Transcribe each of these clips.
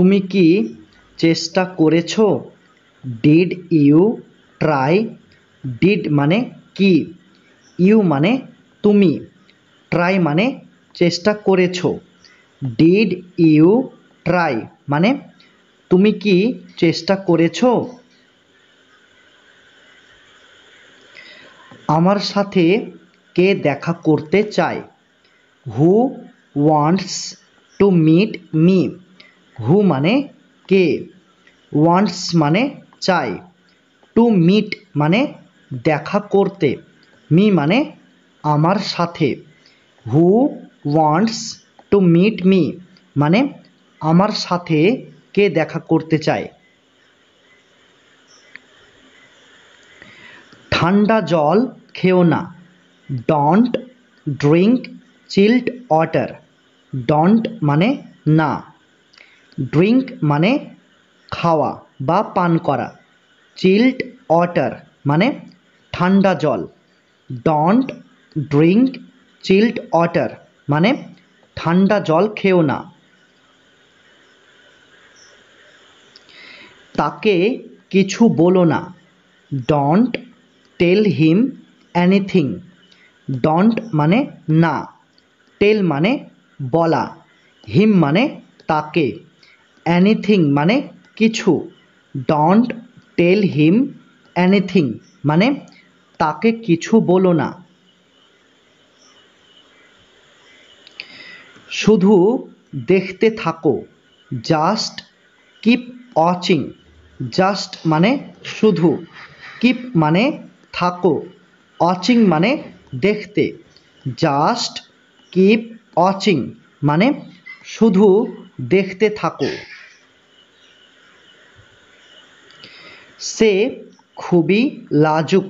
তুমি কি চেষ্টা করেছো? Did you try? ডিড মানে কি, ইউ মানে তুমি, ট্রাই মানে চেষ্টা করেছো। ডিড ইউ ট্রাই মানে তুমি কি চেষ্টা করেছো? আমার সাথে কে দেখা করতে চায়? Who wants to meet me? Who মানে কে, ওয়ান্টস মানে চাই, টু মিট মানে দেখা করতে, মি মানে আমার সাথে। Who wants to meet me মানে আমার সাথে কে দেখা করতে চায়। ঠান্ডা জল খেও না। Don't drink child water. Don't মানে না, ড্রিঙ্ক মানে খাওয়া বা পান করা, চিল্ড ওয়াটার মানে ঠান্ডা জল। ডোন্ট ড্রিঙ্ক চিল্ড ওয়াটার মানে ঠান্ডা জল খেও না। তাকে কিছু বলো না। Don't tell him anything. Don't মানে না, টেল মানে বলা, হিম মানে তাকে, এনিথিং মানে কিছু। ডোন্ট টেল হিম এনিথিং মানে তাকে কিছু বলো না। শুধু দেখতে থাকো। Just keep watching. জাস্ট মানে শুধু, কিপ মানে থাকো, ওয়াচিং মানে দেখতে। জাস্ট কিপ ওয়াচিং মানে শুধু দেখতে থাকো। সে খুবই লাজুক।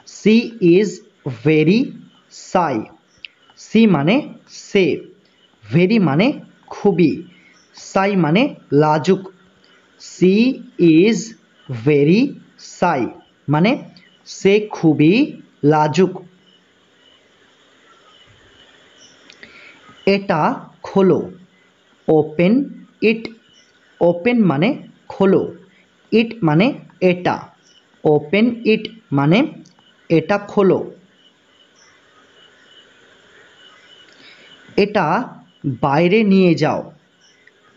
C is very Sai. C মানে সে, ভেরি মানে খুবই, সাই মানে লাজুক। সি ইজ ভেরি সাই মানে সে খুবই লাজুক। এটা খোলো। Open it. ওপেন মানে খোলো, ইট মানে এটা, ওপেন ইট মানে এটা খোলো। এটা বাইরে নিয়ে যাও।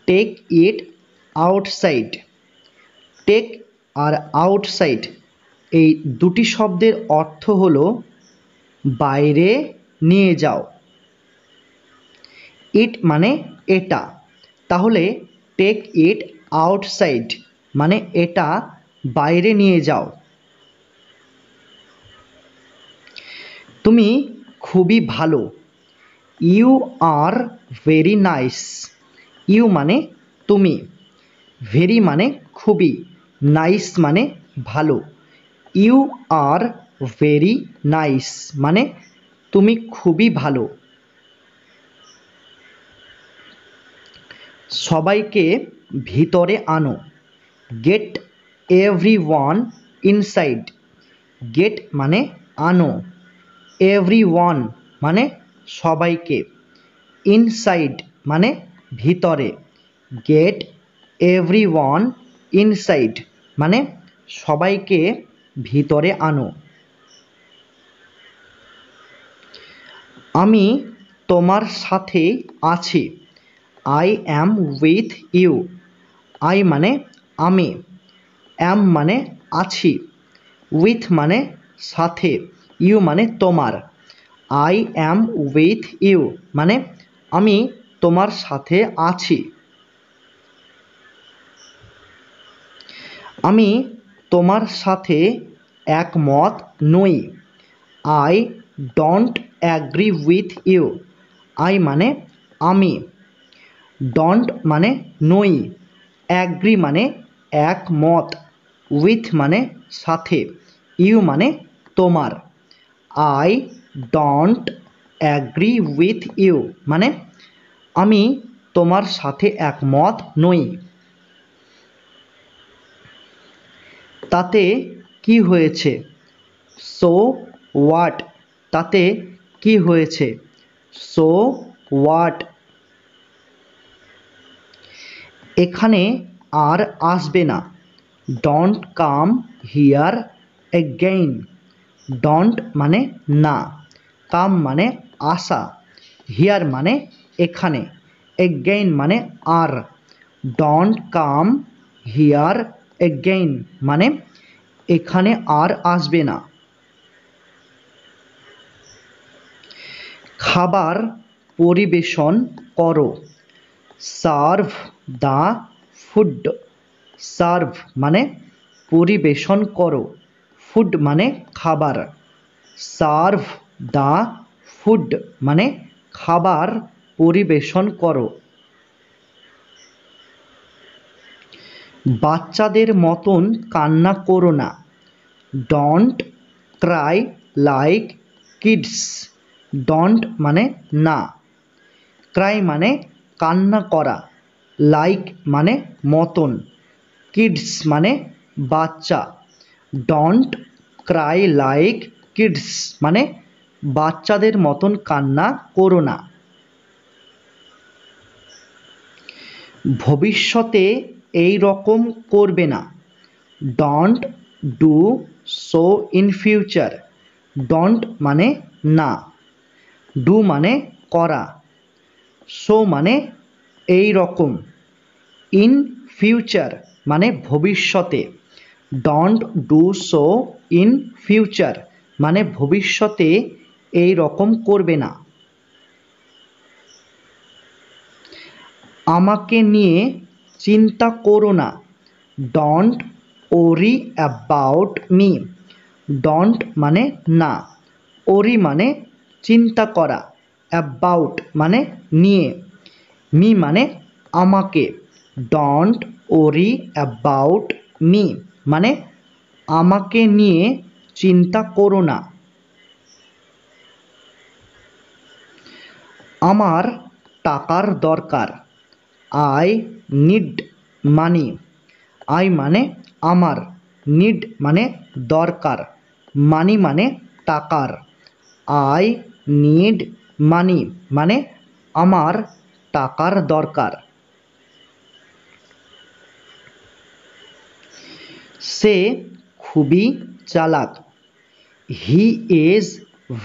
Take it outside. টেক আর আউটসাইড এই দুটি শব্দের অর্থ হলো বাইরে নিয়ে যাও। ইট মানে এটা, তাহলে টেক ইট আউটসাইড মানে এটা বাইরে নিয়ে যাও। তুমি খুবই ভালো। You are very nice. You মানে তুমি, ভেরি মানে খুবই, নাইস মানে ভালো। ইউ আর ভেরি নাইস মানে তুমি খুবই ভালো। সবাইকে ভিতরে আনো। Gate everyone inside. গেট মানে আনো, এভরিওয়ান মানে সবাইকে, ইনসাইড মানে ভিতরে। গেট এভরিওয়ান ইনসাইড মানে সবাইকে ভিতরে আনো। আমি তোমার সাথে আছি। I am with you. I মানে আমি, অ্যাম মানে আছি, উইথ মানে সাথে, ইউ মানে তোমার। আই অ্যাম উইথ ইউ মানে আমি তোমার সাথে আছি। আমি তোমার সাথে একমত নই। I don't agree with you. I মানে আমি, ডোন্ট মানে নই, অ্যাগ্রি মানে একমত, উইথ মানে সাথে, ইউ মানে তোমার। I don't agree with you মানে আমি তোমার সাথে একমত নই। তাতে কি হয়েছে? So what. তাতে কি হয়েছে? So what. এখানে আর আসবে না। Don't come here again. Don't মানে না, কাম মানে আসা, হিয়ার মানে এখানে, এগেইন মানে আর। ডোন্ট কাম হিয়ার এগেইন মানে এখানে আর আসবে না। খাবার পরিবেশন করো। Serve the food. সার্ভ মানে পরিবেশন করো, ফুড মানে খাবার। সার্ভ দ্য ফুড মানে খাবার পরিবেশন করো। বাচ্চাদের মতন কান্না করো না। Don't cry like kids. Don't মানে না, ক্রাই মানে কান্না করা, লাইক মানে মতন, কিডস মানে বাচ্চা। ডোন্ট ক্রাই লাইক কিডস মানে বাচ্চাদের মতন কান্না করো না। ভবিষ্যতে এই রকম করবে না। Don't do so in future. Don't মানে না, ডু মানে করা, সো মানে এই রকম, ইন ফিউচার মানে ভবিষ্যতে। Don't do so in future মানে ভবিষ্যতে এই রকম করবে না। আমাকে নিয়ে চিন্তা করো না। Don't worry about me. Don't মানে না, ওরি মানে চিন্তা করা, অ্যাবাউট মানে নিয়ে, মি মানে আমাকে। ডোন্ট ওরি অ্যাবাউট মি মানে আমাকে নিয়ে চিন্তা করো না। আমার টাকার দরকার। I need money. আই মানে আমার, নিড মানে দরকার, মানি মানে টাকার। আই নিড মানি মানে আমার টাকার দরকার। সে খুবই চালাক। He is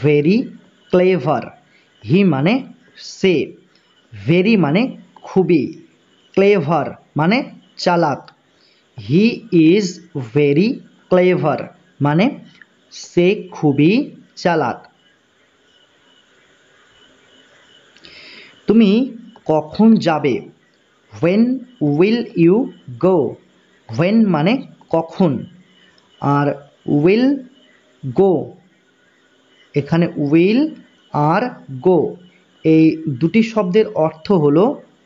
very clever. He মানে সে, ভেরি মানে খুবই, ক্লেভার মানে চালাক। হি ইজ ভেরি ক্লেভার মানে সে খুবই চালাক। তুমি কখন যাবে? When will you go. When মানে কখন, আর উইল গো, এখানে উইল আর গো এই দুটি শব্দের অর্থ হলো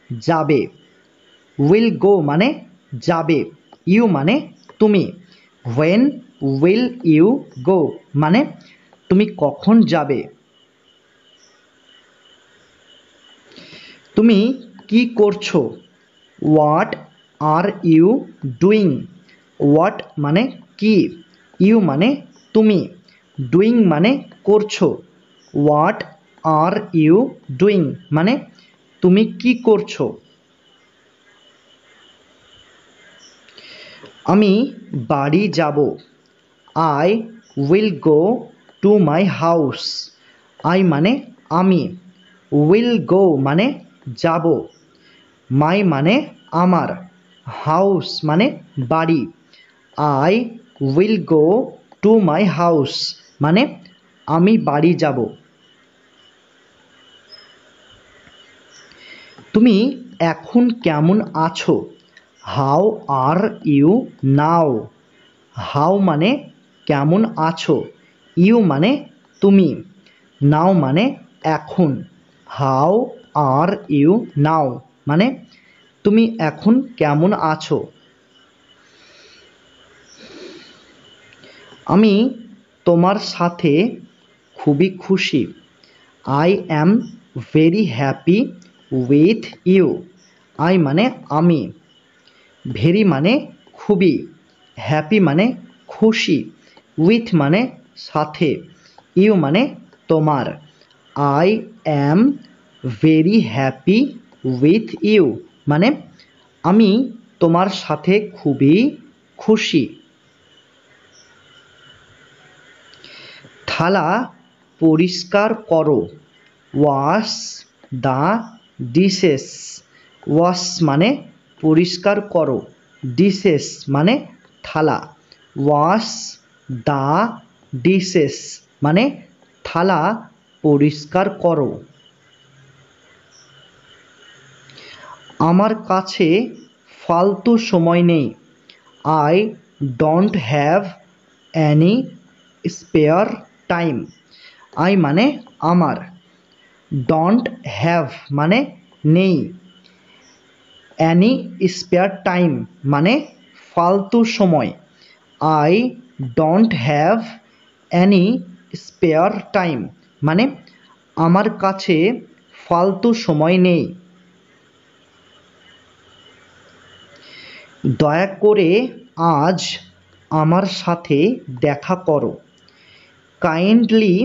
যাবে। উইল গো মানে যাবে, ইউ মানে তুমি। হোয়েন উইল ইউ গো মানে তুমি কখন যাবে। তুমি কি করছো? What are you doing. What মানে কি, ইউ মানে তুমি, ডুইং মানে করছো। হোয়াট আর ইউ ডুইং মানে তুমি কি করছো। আমি বাড়ি যাব। I will go to my house. I মানে আমি, উইল গো মানে যাব, মাই মানে আমার, হাউস মানে বাড়ি। I will go to my house মানে আমি বাড়ি যাব। তুমি এখন কেমন আছো? How are you now. How মানে কেমন আছো, ইউ মানে তুমি, নাও মানে এখন। হাউ আর ইউ নাও মানে তুমি এখন কেমন আছো। আমি তোমার সাথে খুবই খুশি। I am very happy with you. I মানে আমি, ভেরি মানে খুবই, হ্যাপি মানে খুশি, উইথ মানে সাথে, ইউ মানে তোমার। I am very happy with you মানে আমি তোমার সাথে খুবই খুশি। থালা পরিষ্কার করো। Wash the dishes. ওয়াশ মানে পরিষ্কার করো, ডিশেস মানে থালা। ওয়াশ দ্য ডিশেস মানে থালা পরিষ্কার করো। আমার কাছে ফালতু সময় নেই। I don't have any spare time. I মানে আমার, ডোন্ট হ্যাভ মানে নেই, অ্যানি স্পেয়ার টাইম মানে ফালতু সময়। I don't have any spare time মানে আমার কাছে ফালতু সময় নেই। দয়া করে আজ আমার সাথে দেখা করো। Kindly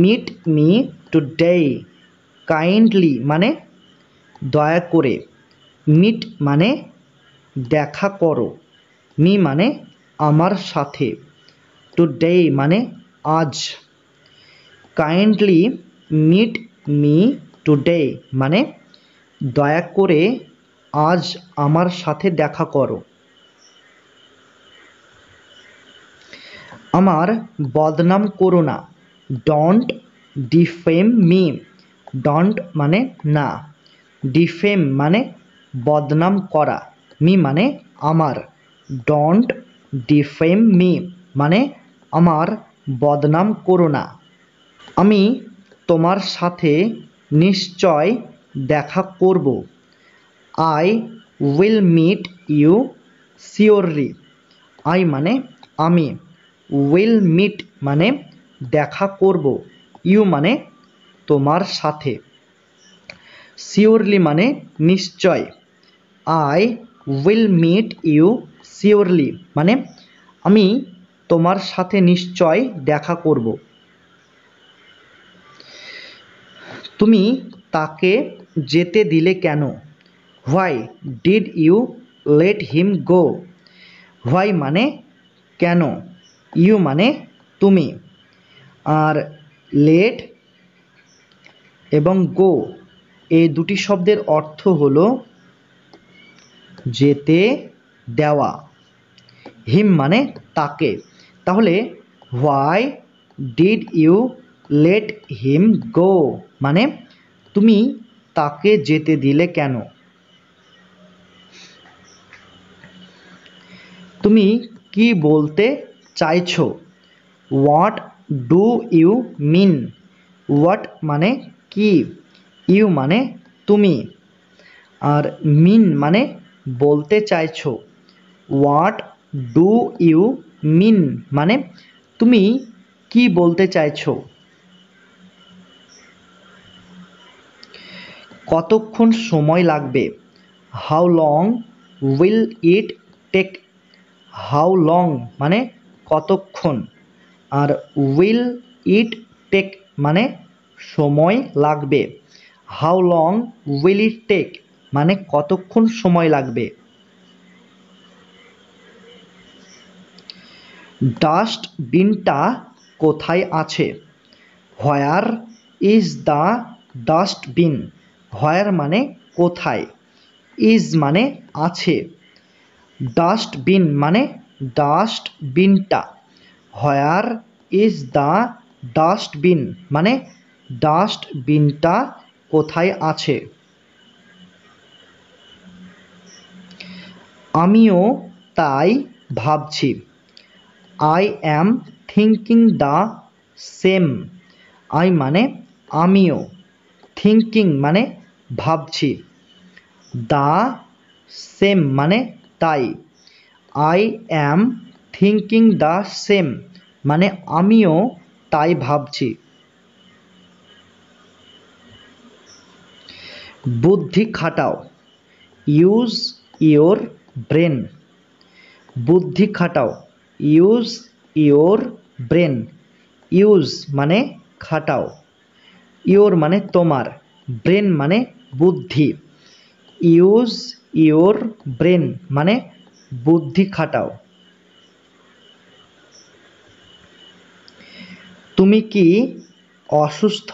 meet me today. Kindly মানে দয়া করে, মিট মানে দেখা করো, মি মানে আমার সাথে, টুডে মানে আজ। কাইন্ডলি মিট মি টুডে মানে দয়া করে আজ আমার সাথে দেখা করো। আমার বদনাম করো না। Don't defame me. ডোন্ট মানে না, ডিফেম মানে বদনাম করা, মি মানে আমার। ডোন্ট ডিফেম মি মানে আমার বদনাম করো না। আমি তোমার সাথে নিশ্চয় দেখা করব। I will meet you surely. I মানে আমি, উইল মিট মানে দেখা করব, ইউ মানে তোমার সাথে, শিওরলি মানে নিশ্চয়। I will meet you surely মানে আমি তোমার সাথে নিশ্চয় দেখা করব। তুমি তাকে যেতে দিলে কেন? Why did you let him go. Why মানে কেন, ইউ মানে তুমি, আর লেট এবং গো এই দুটি শব্দের অর্থ হলো যেতে দেওয়া। হিম মানে তাকে, তাহলে why did you let him go মানে তুমি তাকে যেতে দিলে কেন? তুমি কি বলতে চাইছো? What do you mean. What মানে কি, ইউ মানে তুমি, আর মিন মানে বলতে চাইছো। হোয়াট ডু ইউ মিন মানে তুমি কি বলতে চাইছো? কতক্ষণ সময় লাগবে? How long will it take. How long মানে কতক্ষণ, আর উইল ইট টেক মানে সময় লাগবে। How long will it take মানে কতক্ষণ সময় লাগবে। ডাস্টবিনটা কোথায় আছে? Where is the dustbin. Where মানে কোথায়, ইজ মানে আছে, ডাস্টবিন মানে ডাস্টবিনটা। হোয়ার ইজ দ্য ডাস্টবিন মানে ডাস্টবিনটা কোথায় আছে। আমিও তাই ভাবছি। I am thinking the same. I মানে আমিও, থিঙ্কিং মানে ভাবছি, দ্য সেম মানে তাই। I am thinking the same মানে আমিও তাই ভাবছি। বুদ্ধি খাটাও। Use your brain. বুদ্ধি খাটাও, ইউজ ইয়োর ব্রেন। ইউজ মানে খাটাও, ইয়োর মানে তোমার, ব্রেন মানে বুদ্ধি। ইউজ ইয়োর ব্রেন মানে বুদ্ধি খাটাও। তুমি কি অসুস্থ?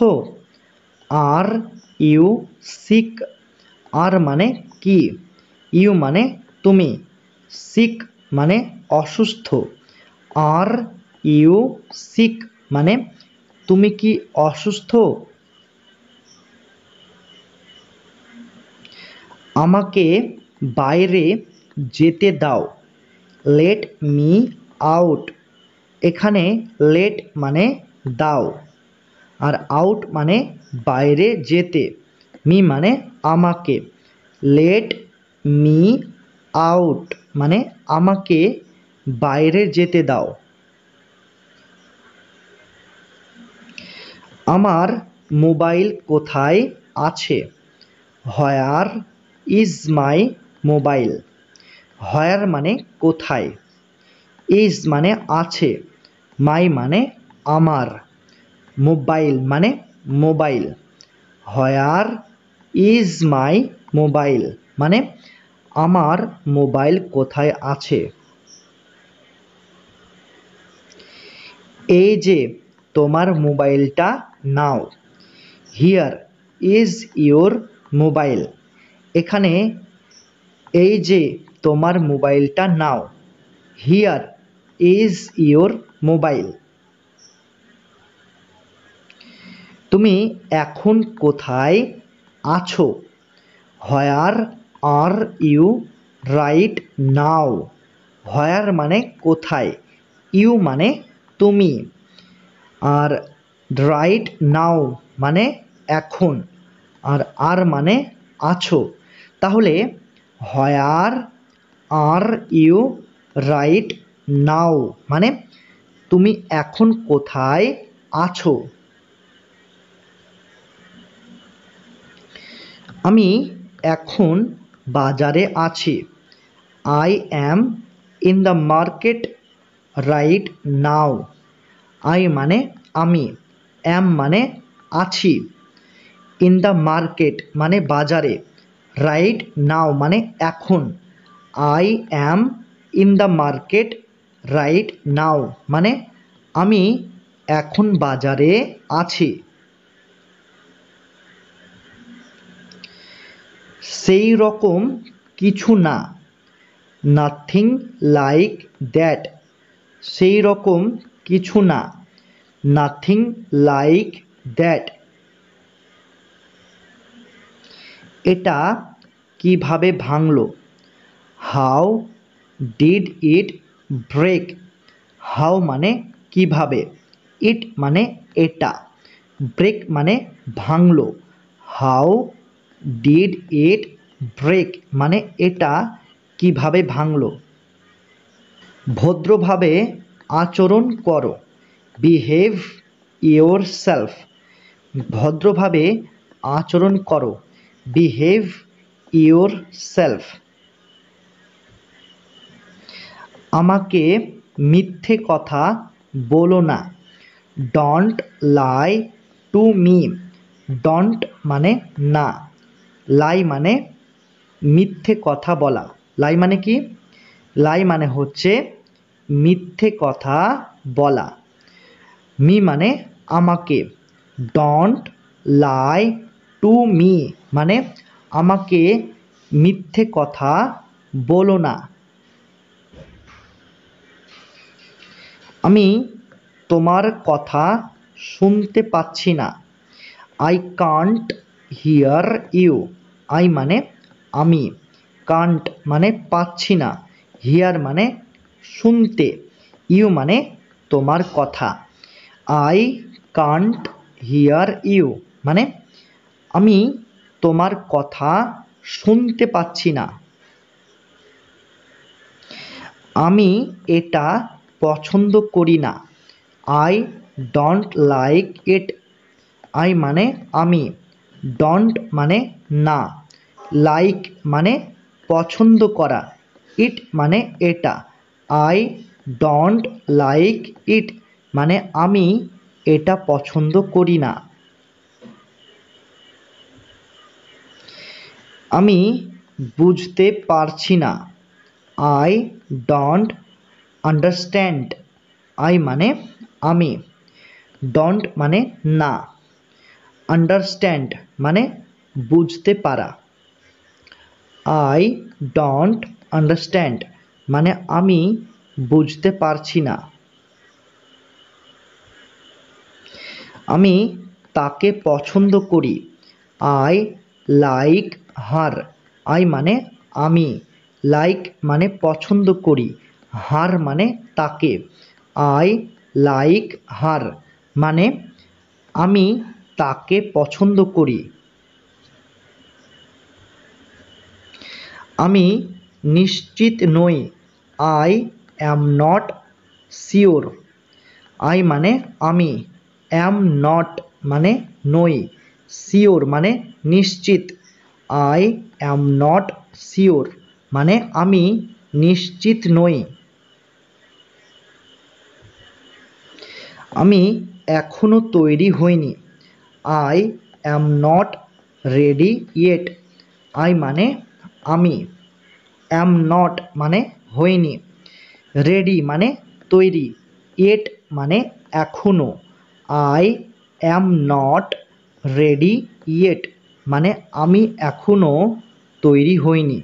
Are you sick? আর মানে কি, ইউ মানে তুমি, সিক মানে অসুস্থ। আর ইউ সিক মানে তুমি কি অসুস্থ? আমাকে বাইরে যেতে দাও। Let me out. এখানে লেট মানে দাও, আর আউট মানে বাইরে যেতে, মি মানে আমাকে। লেট মি আউট মানে আমাকে বাইরে যেতে দাও। আমার মোবাইল কোথায় আছে? Where is my mobile. হোয়ার মানে কোথায়, ইজ মানে আছে, মাই মানে আমার, মোবাইল মানে mobile. Where is my mobile মানে আমার মোবাইল কোথায় আছে। এই যে তোমার মোবাইলটা নাও। Here is your mobile. এখানে এই যে তোমার মোবাইলটা নাও, হিয়ার ইজ ইয়োর মোবাইল। তুমি এখন কোথায় আছো? হোয়ার আর ইউ রাইট নাও। হোয়ার মানে কোথায়, ইউ মানে তুমি, আর রাইট নাও মানে এখন, আর মানে আছো। তাহলে হোয়ার আর ইউ রাইট নাও মানে তুমি এখন কোথায় আছো। আমি এখন বাজারে আছি। I am in the market right now. I মানে আমি, অ্যাম মানে আছি, ইন দ্য মার্কেট মানে বাজারে, রাইট নাও মানে এখন। I am in the market right now মানে আমি এখন বাজারে আছি। সেই রকম কিছু না। Nothing like that. সেই রকম কিছু না, নাথিং লাইক দ্যাট। এটা কিভাবে ভাঙলো? How did it break. How মানে কিভাবে, ইট মানে এটা, ব্রেক মানে ভাঙলো। হাউ ডিড ইট ব্রেক মানে এটা কিভাবে ভাঙলো। ভদ্রভাবে আচরণ করো। Behave your self. ভদ্রভাবে আচরণ করো, বিহেভ ইয়োর সেলফ। আমাকে মিথ্যে কথা বলো না। Don't lie to me. Don't মানে না, লাই মানে মিথ্যে কথা বলা। লাই মানে কি, লাই মানে হচ্ছে মিথ্যে কথা বলা। মি মানে আমাকে। ডোন্ট লাই টু মি মানে আমাকে মিথ্যে কথা বলো না। আমি তোমার কথা শুনতে পাচ্ছি না। I can't hear you. I মানে আমি, কান্ট মানে পাচ্ছি না, হিয়ার মানে শুনতে, ইউ মানে তোমার কথা। আই কান্ট হিয়ার ইউ মানে আমি তোমার কথা শুনতে পাচ্ছি না। আমি এটা পছন্দ করি না। I don't like it. I মানে আমি, ডোন্ট মানে না, লাইক মানে পছন্দ করা, ইট মানে এটা। আই ডোন্ট লাইক ইট মানে আমি এটা পছন্দ করি না। আমি বুঝতে পারছি না। I don't understand. আই মানে আমি, ডোন্ট মানে না, আন্ডারস্ট্যান্ড মানে বুঝতে পারা। আই ডোন্ট আন্ডারস্ট্যান্ড মানে আমি বুঝতে পারছি না। আমি তাকে পছন্দ করি। I like her. আই মানে আমি, লাইক মানে পছন্দ করি, হার মানে তাকে। আই লাইক হার মানে আমি তাকে পছন্দ করি। আমি নিশ্চিত নই। I am not sure. I মানে আমি, অ্যাম নট মানে নই, শিওর মানে নিশ্চিত। আই অ্যাম নট শিওর মানে আমি নিশ্চিত নই। আমি এখনো তৈরি হইনি। I am not ready yet. I মানে আমি, অ্যাম নট মানে হইনি, রেডি মানে তৈরি, ইয়েট মানে এখনো। I am not ready yet মানে আমি এখনো তৈরি হইনি।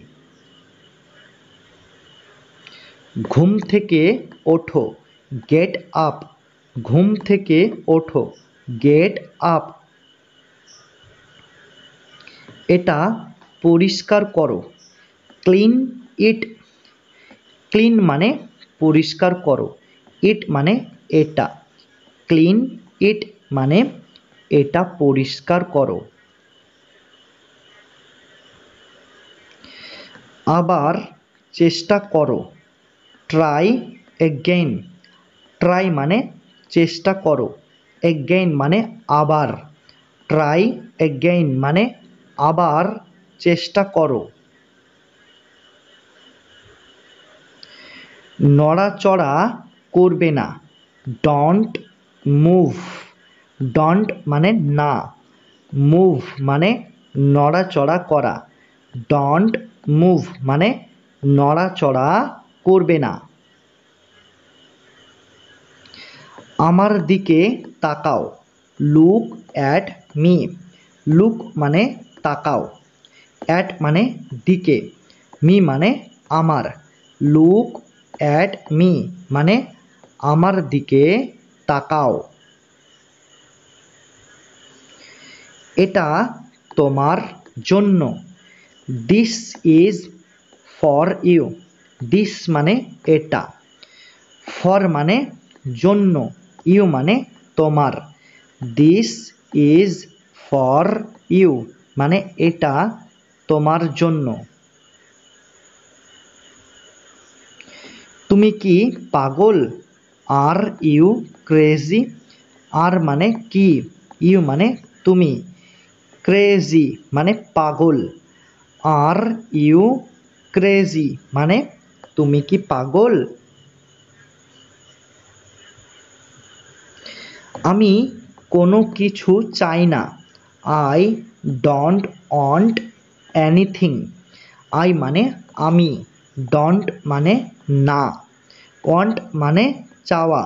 ঘুম থেকে ওঠো, গেট আপ। ঘুম থেকে ওঠো, গেট আপ। এটা পরিষ্কার করো, ক্লিন ইট। ক্লিন মানে পরিষ্কার করো, ইট মানে এটা, ক্লিন ইট মানে এটা পরিষ্কার করো। আবার চেষ্টা করো, ট্রাই এগেইন। ট্রাই মানে চেষ্টা করো, এগেইন মানে আবার, ট্রাই এগেইন মানে আবার চেষ্টা করো। নড়াচড়া করবে না, ডোন্ট মুভ। ডোন্ট মানে না, মুভ মানে নড়াচড়া করা, ডোন্ট মুভ মানে নড়াচড়া করবে না। আমার দিকে তাকাও, লুক অ্যাট মি। লুক মানে তাকাও, অ্যাট মানে দিকে, মি মানে আমার, লুক অ্যাট মি মানে আমার দিকে তাকাও। এটা তোমার জন্য, this is for you. This মানে এটা, ফর মানে জন্য, ইউ মানে তোমার, দিস ইজ ফর ইউ মানে এটা তোমার জন্য। তুমি কি পাগল? Are you crazy. আর মানে কি, ইউ মানে তুমি, ক্রেজি মানে পাগল। আর ইউ ক্রেজি মানে তুমি কি পাগল? আমি কোনো কিছু চাই না। I don't want anything. I মানে আমি, ডোন্ট মানে না, ওয়ান্ট মানে চাওয়া,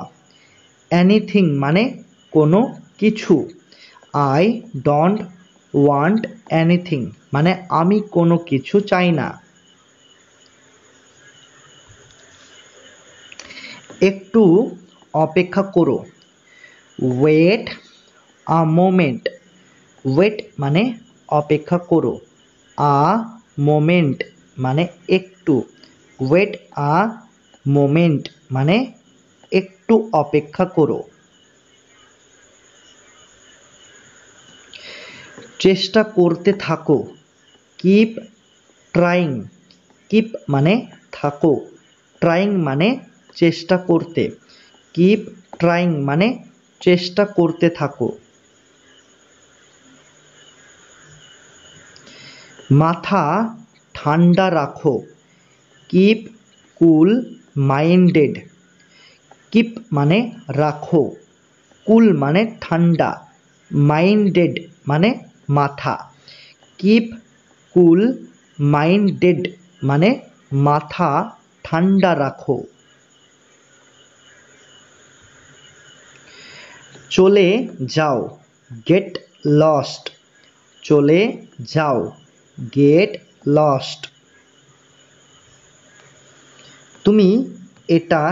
এনিথিং মানে কোনো কিছু। আই ডোন্ট ওয়ান্ট এনিথিং মানে আমি কোনো কিছু চাই না। একটু অপেক্ষা করো, ওয়েট আ মোমেন্ট। ওয়েট মানে অপেক্ষা করো, আ মোমেন্ট মানে একটু, ওয়েট আ মোমেন্ট মানে একটু অপেক্ষা করো। চেষ্টা করতে থাকো, কিপ ট্রাইং। কিপ মানে থাকো, ট্রাইং মানে চেষ্টা করতে, কিপ ট্রাইং মানে চেষ্টা করতে থাকো। মাথা ঠান্ডা রাখো, কিপ কুল মাইন্ডেড। কিপ মানে রাখো, কুল মানে ঠান্ডা, মাইন্ডেড মানে মাথা, কিপ কুল মাইন্ডেড মানে মাথা ঠান্ডা রাখো। চলে যাও, গেট লস্ট। চলে যাও, গেট লস্ট। তুমি এটা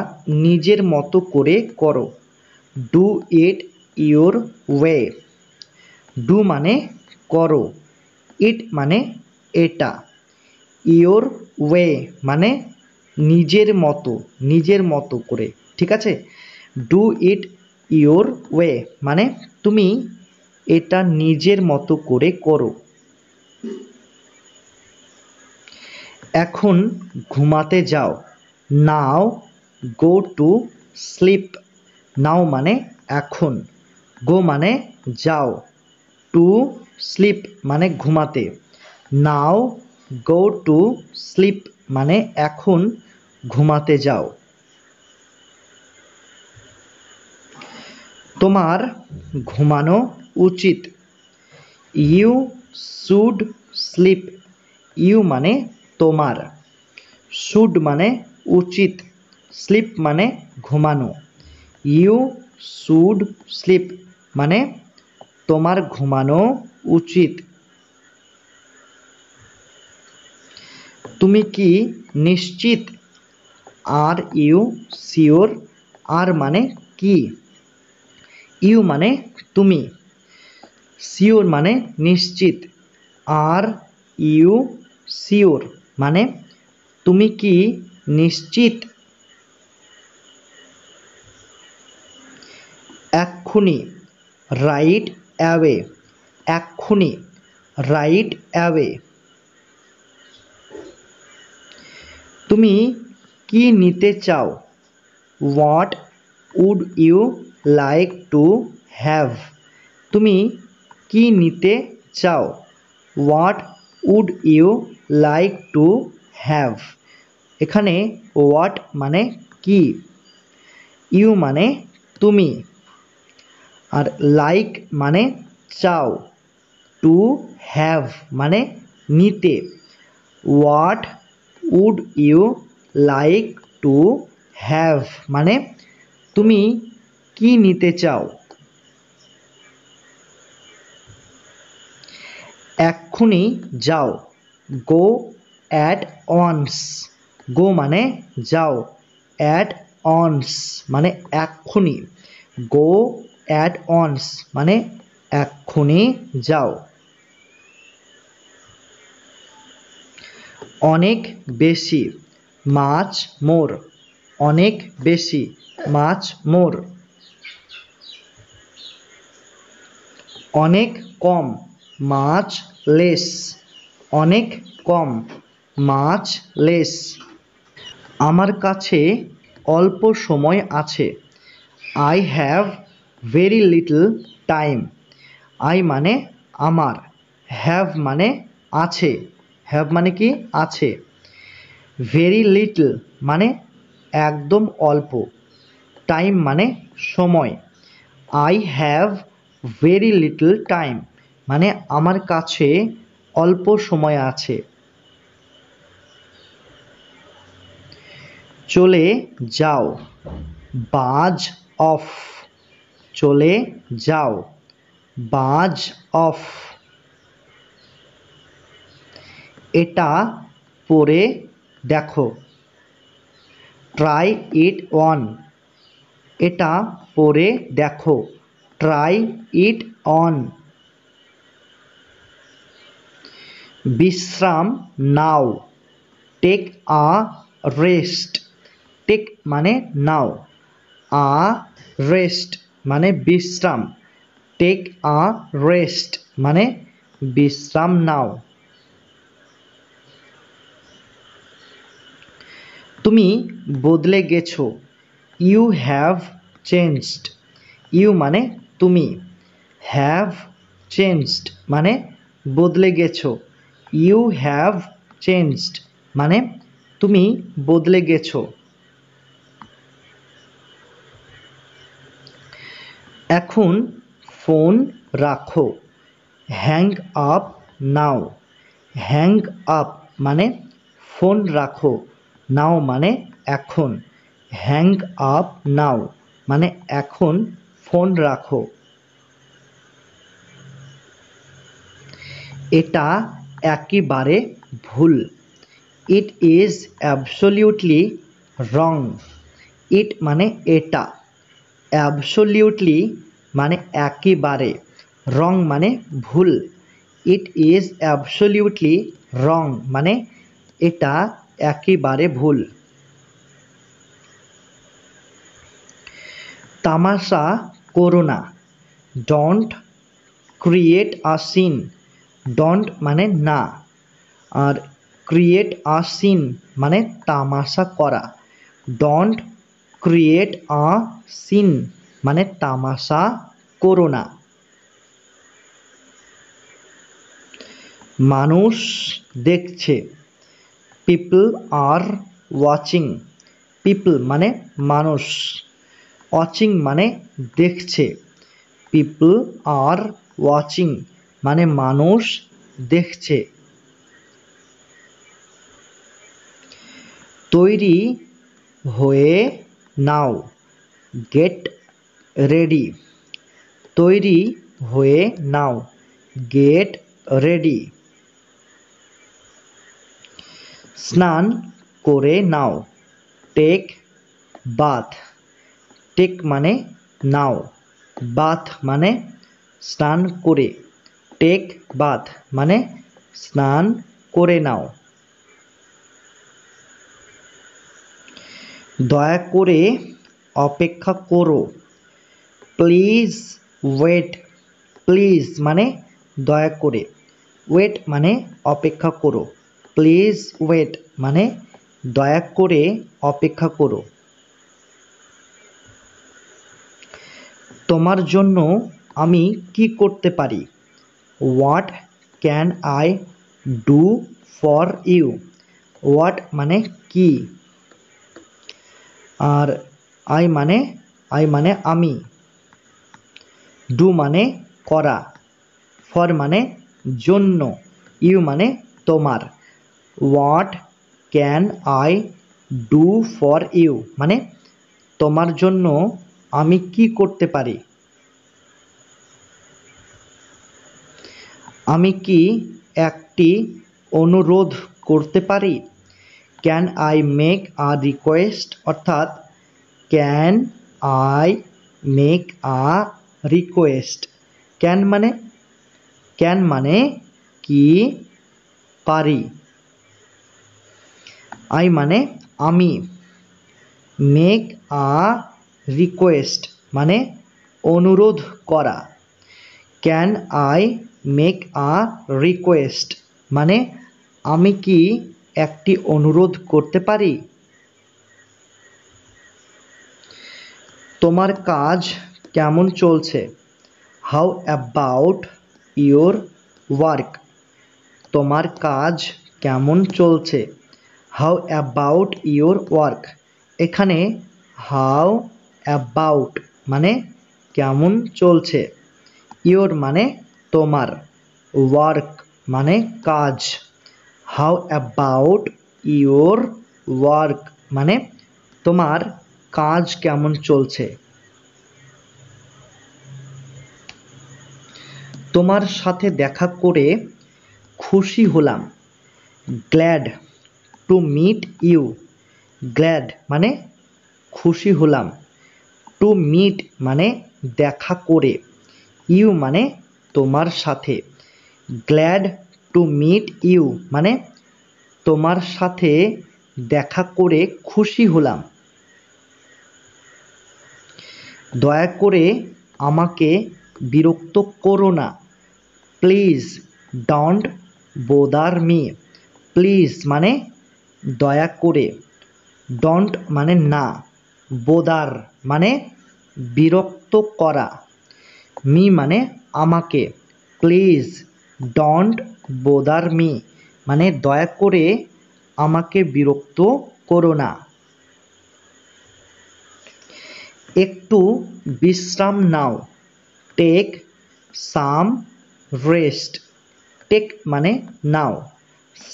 নিজের মতো করে করো, do it your way. Do মানে করো, ইট মানে এটা, ইয়োর ওয়ে মানে নিজের মতো করে, ঠিক আছে। ডু ইট ইয়োর ওয়ে মানে তুমি এটা নিজের মতো করে করো। এখন ঘুমাতে যাও, নাও গো টু স্লিপ। নাও মানে এখন, গো মানে যাও, টু স্লিপ মানে ঘুমাতে। নাও গো টু স্লিপ মানে এখন ঘুমাতে যাও। তোমার ঘুমানো উচিত, ইউ শুড স্লিপ। ইউ মানে তোমার, শুড মানে উচিত, স্লিপ মানে ঘুমানো। ইউ শুড স্লিপ মানে তোমার ঘুমানো উচিত। তুমি কি নিশ্চিত, আর ইউ শিওর। আর মানে কি, ইউ মানে তুমি, শিওর মানে নিশ্চিত, আর ইউ শিওর মানে তুমি কি নিশ্চিত। এক্ষুনি, রাইট অ্যাওয়ে। এক্ষুনি, রাইট অ্যাওয়ে। তুমি কি নিতে চাও, what would you like to have. তুমি কি নিতে চাও, what would you like to have. এখানে হোয়াট মানে কি, ইউ মানে তুমি, আর লাইক মানে চাও, টু হ্যাভ মানে নিতে। What would you like to have মানে তুমি কি নিতে চাও। এক্ষুনি যাও, গো অ্যাট অনস। গো মানে যাও, অ্যাট অনস মানে এক্ষুনি, গো অ্যাট অনস মানে এক্ষুনি যাও। অনেক বেশি, মাচ মোর। অনেক বেশি, মাচ মোর। অনেক কম, মাচ লেস। অনেক কম, মাচ লেস। আমার কাছে অল্প সময় আছে, I have very little time. I মানে আমার, হ্যাভ মানে আছে, হ্যাভ মানে কি আছে। ভেরি লিটল মানে একদম অল্প, টাইম মানে সময়। I have very little time মানে আমার কাছে অল্প সময় আছে। চলে যাও, বাজ অফ। চলে যাও, বাজ অফ। এটা পরে দেখো, ট্রাই ইট অন। এটা পরে দেখো, ট্রাই ইট অন। বিশ্রাম নাও, টেক আ রেস্ট। টেক মানে নাও, আ রেস্ট মানে বিশ্রাম, টেক আ রেস্ট মানে বিশ্রাম নাও। তুমি বদলে গেছো, ইউ হ্যাভ চেঞ্জড। ইউ মানে তুমি, হ্যাভ চেঞ্জড মানে বদলে গেছো, ইউ হ্যাভ চেঞ্জড মানে তুমি বদলে গেছো। এখন ফোন রাখো, হ্যাং আপ নাও। হ্যাং আপ মানে ফোন রাখো, নাও মানে এখন, হ্যাং আপ নাও মানে এখন ফোন রাখো। এটা একেবারে ভুল। ইট ইজ অ্যাবসলিউটলি রং। ইট মানে এটা, অ্যাবসলিউটলি মানে একেবারে, রং মানে ভুল। ইট ইজ অ্যাবসলিউটলি রং মানে এটা একেবারে ভুল। তামাশা করো না, don't create a scene. Don't মানে না, আর ক্রিয়েট আ সিন মানে তামাশা করা। ডোন্ট ক্রিয়েট আ সিন মানে তামাশা করো না। মানুষ দেখছে, পিপল আর ওয়াচিং। পিপল মানে মানুষ, ওয়াচিং মানে দেখছে। পিপল আর ওয়াচিং মানে মানুষ দেখছে। তৈরি হয়ে নাও, গেট রেডি। তৈরি হয়ে নাও, গেট রেডি। স্নান করে নাও, টেক বাথ। টেক মানে নাও, বাথ মানে স্নান করে। টেক বাথ মানে স্নান করে নাও। দয়া করে অপেক্ষা করো, প্লিজ ওয়েট। প্লিজ মানে দয়া করে, ওয়েট মানে অপেক্ষা করো। প্লিজ ওয়েট মানে দয়া করে অপেক্ষা করো। তোমার জন্য আমি কি করতে পারি? What can I do for you? What মানে কি, আর আই মানে আমি, ডু মানে করা, ফর মানে জন্য, ইউ মানে তোমার। What can I do for you মানে তোমার জন্য আমি কি করতে পারি? আমি কি একটি অনুরোধ করতে পারি? Can I make a request, অর্থাৎ can I make a request. Can মানে কি, পারি। আই মানে আমি, মেক আ রিকোয়েস্ট মানে অনুরোধ করা। Can I make a request মানে আমি কি একটি অনুরোধ করতে পারি? তোমার কাজ কেমন চলছে? How about your work? তোমার কাজ কেমন চলছে? How about your work? এখানে হাউ অ্যাবাউট মানে কেমন চলছে, ইয়োর মানে তোমার, ওয়ার্ক মানে কাজ। হাউ অ্যাবাউট ইয়োর ওয়ার্ক মানে তোমার কাজ কেমন চলছে। তোমার সাথে দেখা করে খুশি হলাম, glad to meet you. Glad মানে খুশি হলাম, টু মিট মানে দেখা করে, ইউ মানে তোমার সাথে। গ্ল্যাড টু মিট ইউ মানে তোমার সাথে দেখা করে খুশি হলাম। দয়া করে আমাকে বিরক্ত করো না, প্লিজ ডোন্ট বোদার মি। প্লিজ মানে দয়া করে, ডোন্ট মানে না, বোদার মানে বিরক্ত করা, মি মানে আমাকে। প্লিজ ডোন্ট বোদার মি মানে দয়া করে আমাকে বিরক্ত করো না। একটু বিশ্রাম নাও, টেক সাম রেস্ট। টেক মানে নাও,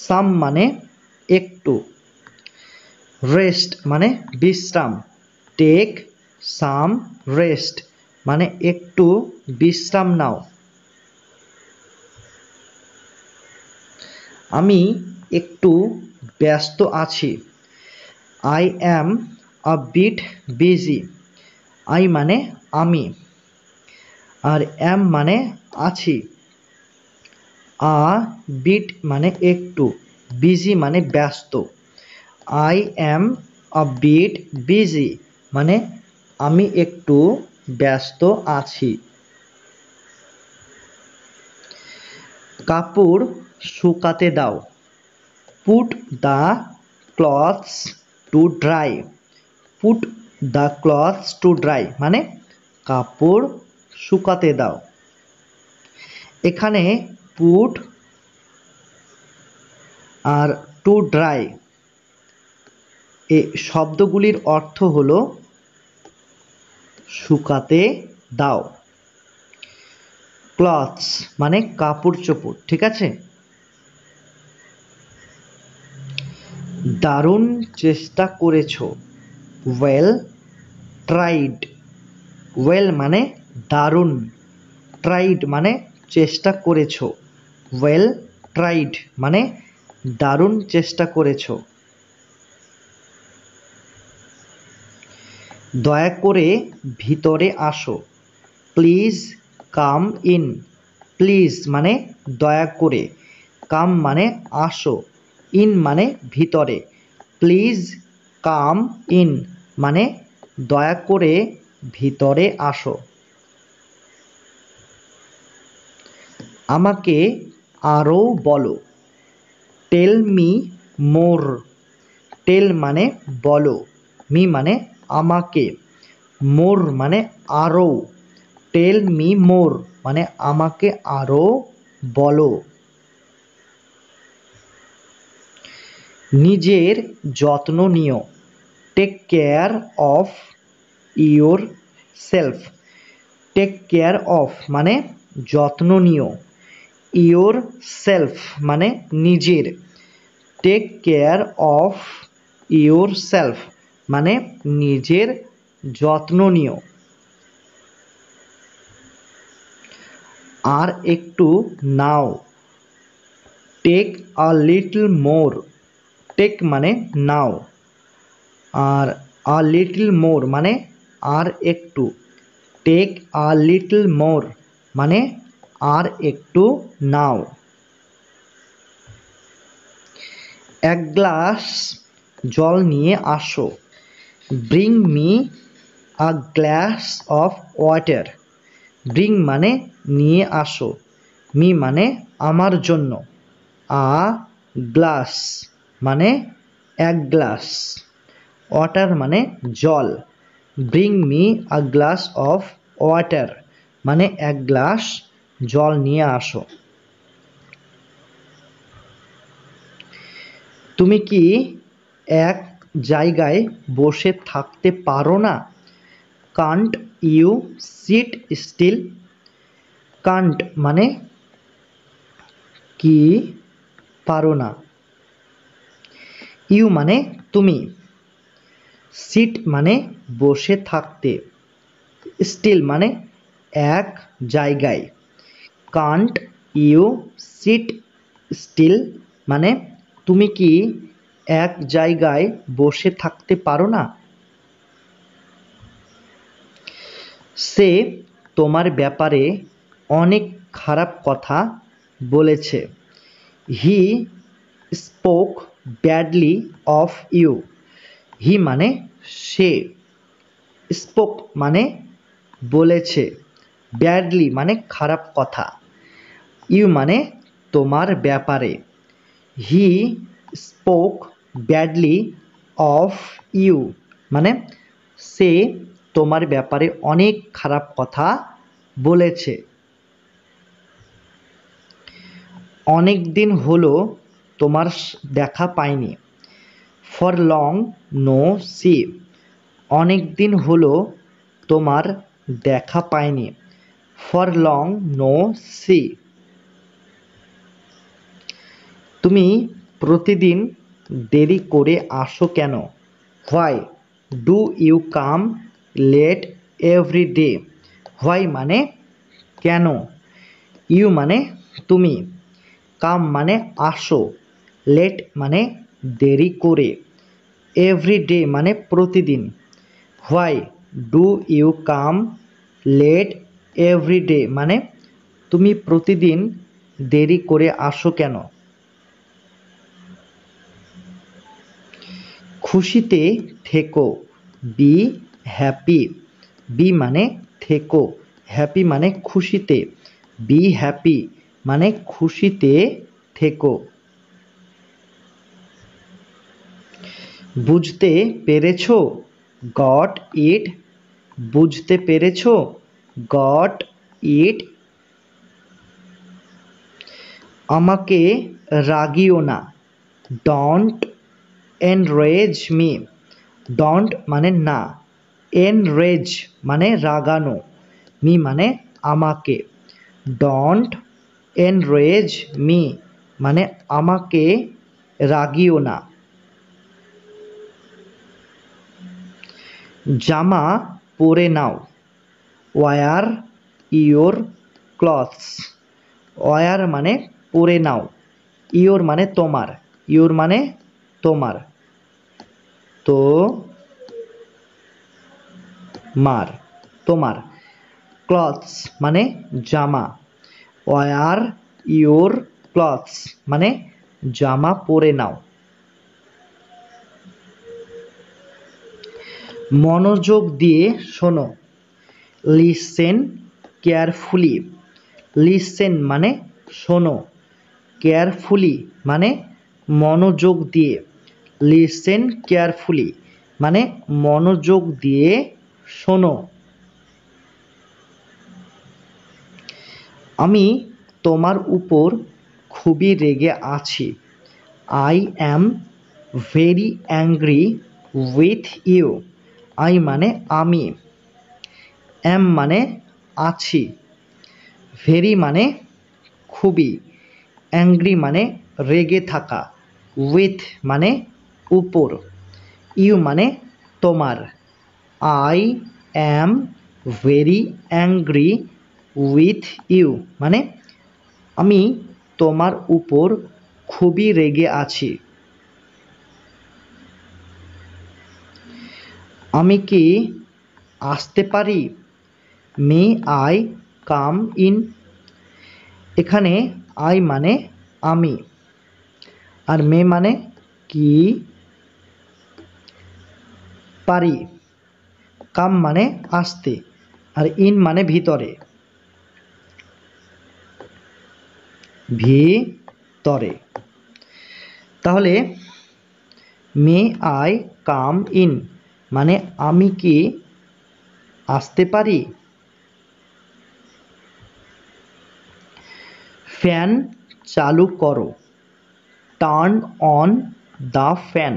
সাম মানে একটু। রেস্ট মানে বিশ্রাম, টেক সাম রেস্ট মানে একটু বিশ্রাম নাও। আমি একটু ব্যস্ত আছি, I am a bit busy. I মানে আমি, আর অ্যাম মানে আছি, আ বিট মানে একটু, বিজি মানে ব্যস্ত। I am a bit busy মানে আমি একটু ব্যস্ত আছি। কাপড় শুকাতে দাও, put the clothes to dry. Put the clothes to dry মানে কাপড় শুকাতে দাও। এখানে পুট আর টু ড্রাই এই শব্দগুলির অর্থ হলো শুকাতে দাও। ক্লথস মানে কাপড় চোপড়, ঠিক আছে। দারুণ চেষ্টা করেছো, ওয়েল ট্রাইড। ওয়েল মানে দারুণ, ট্রাইড মানে চেষ্টা করেছো, ওয়েল ট্রাইড মানে দারুণ চেষ্টা করেছো। দয়া করে ভিতরে আসো, প্লিজ কাম ইন। প্লিজ মানে দয়া করে, কাম মানে আসো, ইন মানে ভিতরে। প্লিজ কাম ইন মানে দয়া করে ভিতরে আসো। আমাকে আরও বলো, টেল মি মোর। টেল মানে বলো, মি মানে আমাকে, মোর মানে আরও। টেল মি মোর মানে আমাকে আরও বলো। নিজের যত্ন নিও, take care of yourself. Take care of মানে যত্ন নিও, ইয়োর সেলফ মানে নিজের। Take care of yourself মানে নিজের যত্ন নিও। আর একটু নাও, take a little more. Take মানে নাও, আর আ লিটল মোর মানে আর একটু। টেক আ লিটল মোর মানে আর একটু নাও। এক গ্লাস জল নিয়ে আসো, bring me a glass of water. Bring মানে নিয়ে আসো, মি মানে আমার জন্য, আ গ্লাস মানে এক গ্লাস, ওয়াটার মানে জল। Bring me a glass of water মানে এক গ্লাস জল নিয়ে আসো। তুমি কি এক জায়গায় বসে থাকতে পারো না? Can't you sit still. Can't মানে কি, পারো না। ইউ মানে তুমি, সিট মানে বসে থাকতে, স্টিল মানে এক জায়গায়। কান্ট ইউ সিট স্টিল মানে তুমি কি এক জায়গায় বসে থাকতে পারো না। সে তোমার ব্যাপারে অনেক খারাপ কথা বলেছে, he spoke badly of you. He মানে সে, স্পোক মানে বলেছে, ব্যাডলি মানে খারাপ কথা, ইউ মানে তোমার ব্যাপারে। He spoke badly of you মানে সে তোমার ব্যাপারে অনেক খারাপ কথা বলেছে। অনেক দিন হলো তোমার দেখা পাইনি, ফর লং নো সি। অনেক দিন হলো তোমার দেখা পাইনি, ফর লং নো সি। তুমি প্রতিদিন দেরি করে আসো কেন? Why do you come late every day? Why মানে কেন, ইউ মানে তুমি, কাম মানে আসো, লেট মানে দেরি করে, এভরি ডে মানে প্রতিদিন। Why do you come late every day মানে তুমি প্রতিদিন দেরি করে আসো কেন? খুশিতে থেকো, বি হ্যাপি। বি মানে থেকো, হ্যাপি মানে খুশিতে, বি হ্যাপি মানে খুশিতে থেকো। বুঝতে পেরেছো, গট ইট। বুঝতে পেরেছো, গট ইট। আমাকে রাগিও না, ডন্ট এনরেজ মি। ডন্ট মানে না, এনরেজ মানে রাগানো, মি মানে আমাকে, ডন্ট এনরেজ মি মানে আমাকে রাগিও না। জামা পরে নাও, ওয়ার ইয়োর ক্লথস। ওয়ার মানে পরে নাও, ইয়োর মানে তোমার, ইয়োর মানে তোমার, তো মার তোমার, ক্লথস মানে জামা, ওয়ার ইয়োর ক্লথস মানে জামা পরে নাও। মনোযোগ দিয়ে শোনো, লিসেন কেয়ারফুলি। লিসেন মানে শোনো, কেয়ারফুলি মানে মনোযোগ দিয়ে, লিসেন কেয়ারফুলি মানে মনোযোগ দিয়ে শোনো। আমি তোমার উপর খুবই রেগে আছি, I am very angry with you. I মানে আমি, অ্যাম মানে আছি, ভেরি মানে খুবই, অ্যাংরি মানে রেগে থাকা, উইথ মানে উপর, ইউ মানে তোমার। I am very angry with you মানে আমি তোমার উপর খুবই রেগে আছি। আমি কি আসতে পারি, মে আই কাম ইন। এখানে আই মানে আমি, আর মে মানে কি পারি, কাম মানে আসতে, আর ইন মানে ভিতরে, ভিতরে। তাহলে মে আই কাম ইন মানে আমি কি আসতে পারি। ফ্যান চালু করো, turn on the fan.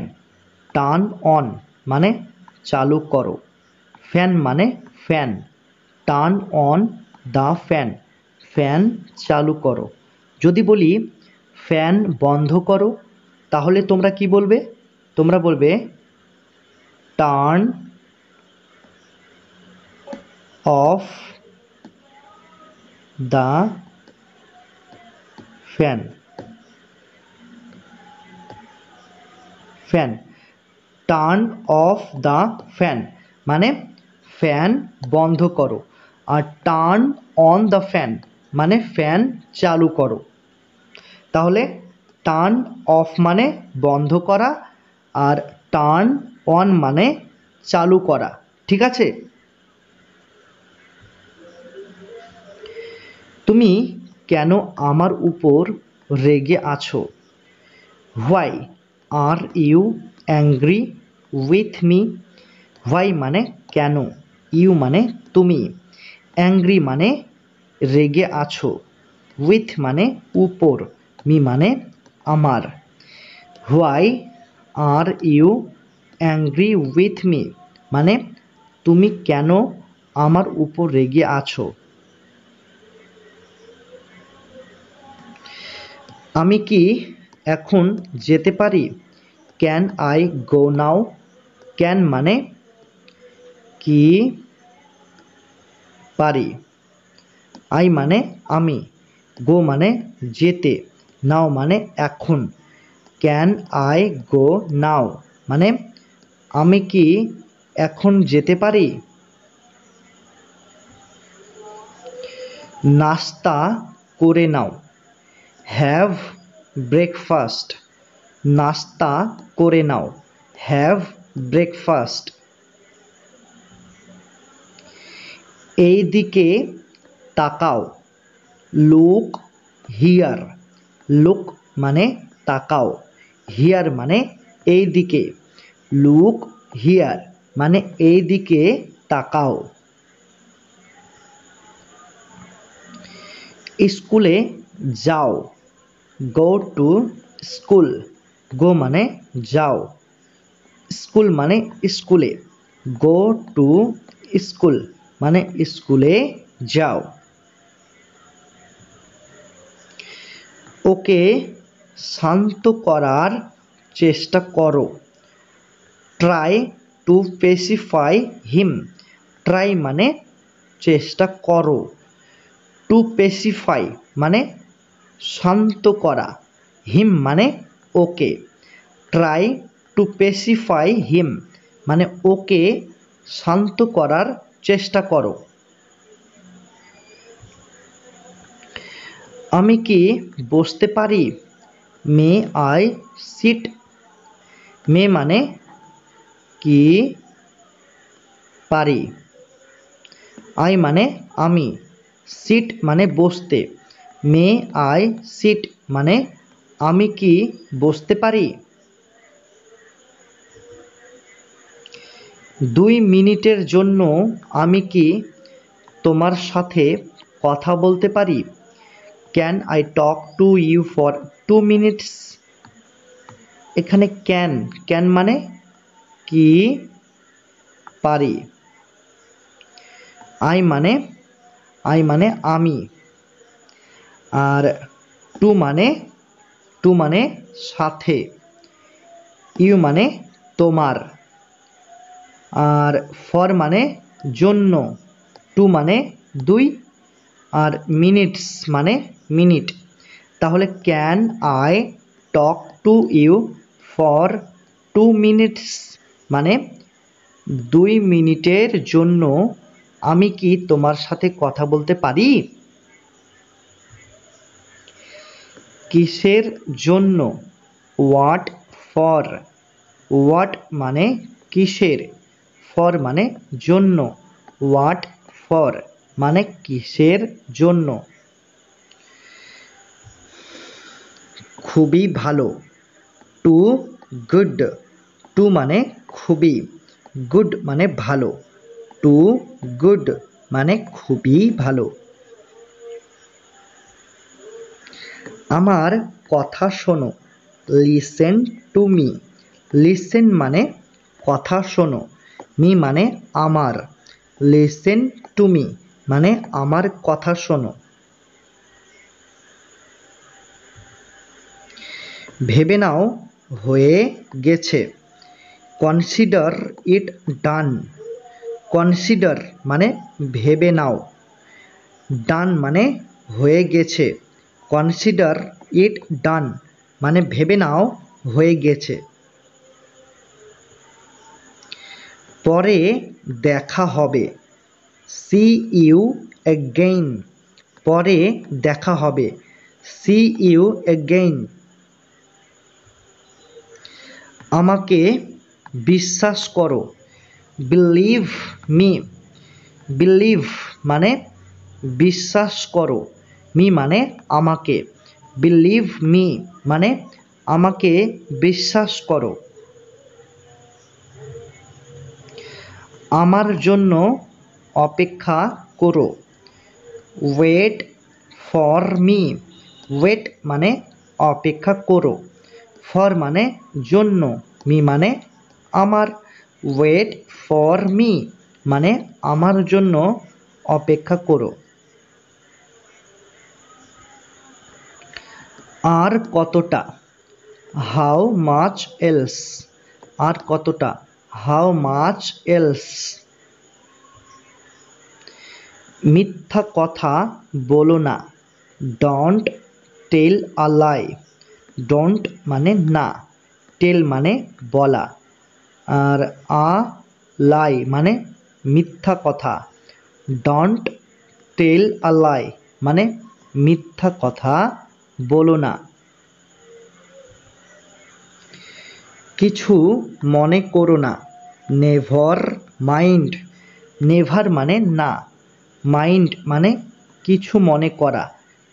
Turn on মানে চালু করো, ফ্যান মানে fan, turn on the fan fan চালু করো। যদি বলি ফ্যান বন্ধ করো, তাহলে তোমরা কি বলবে? তোমরা বলবে turn off the fan. Fan, turn off the fan মানে ফ্যান বন্ধ করো, আর টার্ন অন দ্য ফ্যান মানে ফ্যান চালু করো। তাহলে টার্ন অফ মানে বন্ধ করা, আর টার্ন অন মানে চালু করা, ঠিক আছে? তুমি কেন আমার উপর রেগে আছো? Why are you angry with me? Why মানে কেন, ইউ মানে তুমি, অ্যাংরি মানে রেগে আছো, উইথ মানে উপর, মি মানে আমার। Why are you angry with me মানে তুমি কেন আমার উপর রেগে আছো? আমি কি এখন যেতে পারি? Can I go now? Can মানে কি পারি, আই মানে আমি, গো মানে যেতে, নাও মানে এখন। ক্যান আই গো নাও মানে আমি কি এখন যেতে পারি? নাস্তা করে নাও, হ্যাভ ব্রেকফাস্ট। নাস্তা করে নাও, হ্যাভ ব্রেকফাস্ট। এই দিকে তাকাও, লুক হিয়ার। লুক মানে তাকাও, হিয়ার মানে এই দিকে, লুক হিয়ার মানে এই দিকে তাকাও। স্কুলে যাও, গো টু স্কুল। গো মানে যাও, স্কুল মানে স্কুলে, গো টু স্কুল মানে স্কুলে যাও। ওকে শান্ত করার চেষ্টা করো, ট্রাই টু পেসিফাই হিম। ট্রাই মানে চেষ্টা করো, টু পেসিফাই মানে শান্ত করা, হিম মানে ওকে। ট্রাই টু পেসিফাই হিম মানে ওকে শান্ত করার চেষ্টা করো। আমি কি বসতে পারি? May I sit? মে মানে কি পারি, আই মানে আমি, সিট মানে বসতে। মে আই সিট মানে আমি কি বসতে পারি? 2 মিনিটের জন্য আমি কি তোমার সাথে কথা বলতে পারি? Can I talk to you for 2 minutes? এখানে ক্যান, ক্যান মানে কি পারি, আই মানে আমি, আর টু মানে সাথে, ইউ মানে তোমার, আর ফর মানে জন্য, টু মানে 2 আর মিনিটস মানে মিনিট। তাহলে can I talk to you for 2 minutes মানে 2 মিনিটের জন্য আমি কি তোমার সাথে কথা বলতে পারি? কিসের জন্য, হোয়াট ফর। হোয়াট মানে কিসের, ফর মানে জন্য, হোয়াট ফর মানে কিসের জন্য। খুবই ভালো, টু গুড। টু মানে খুবই, গুড মানে ভালো, টু গুড মানে খুবই ভালো। আমার কথা শোনো, লিসেন টু মি। লিসেন মানে কথা শোনো, মি মানে আমার, লিসেন টু মি মানে আমার কথা শোনো। ভেবে নাও হয়ে গেছে, কনসিডার ইট ডান। কনসিডার মানে ভেবে নাও, ডান মানে হয়ে গেছে, কনসিডার ইট ডান মানে ভেবে নাও হয়ে গেছে। পরে দেখা হবে, সি ইউ এগেইন। পরে দেখা হবে, সি ইউ এগেইন। আমাকে বিশ্বাস করো, বিলিভ মি। বিলিভ মানে বিশ্বাস করো, মি মানে আমাকে, বিলিভ মি মানে আমাকে বিশ্বাস করো। আমার জন্য অপেক্ষা করো, ওয়েট ফর মি। ওয়েট মানে অপেক্ষা করো, ফর মানে জন্য, মি মানে আমার, ওয়েট ফর মি মানে আমার জন্য অপেক্ষা করো। আর কতটা, হাউ মাচ এলস, আর কতটা, হাউ মাচ এলস। মিথ্যা কথা বলো না, don't tell a lie. Don't মানে না, টেল মানে বলা, আর আ লাই মানে মিথ্যা কথা। ডোন্ট টেল আ লাই মানে মিথ্যা কথা বলো না। কিছু মনে করো না, নেভার মাইন্ড। নেভার মানে না, মাইন্ড মানে কিছু মনে করা।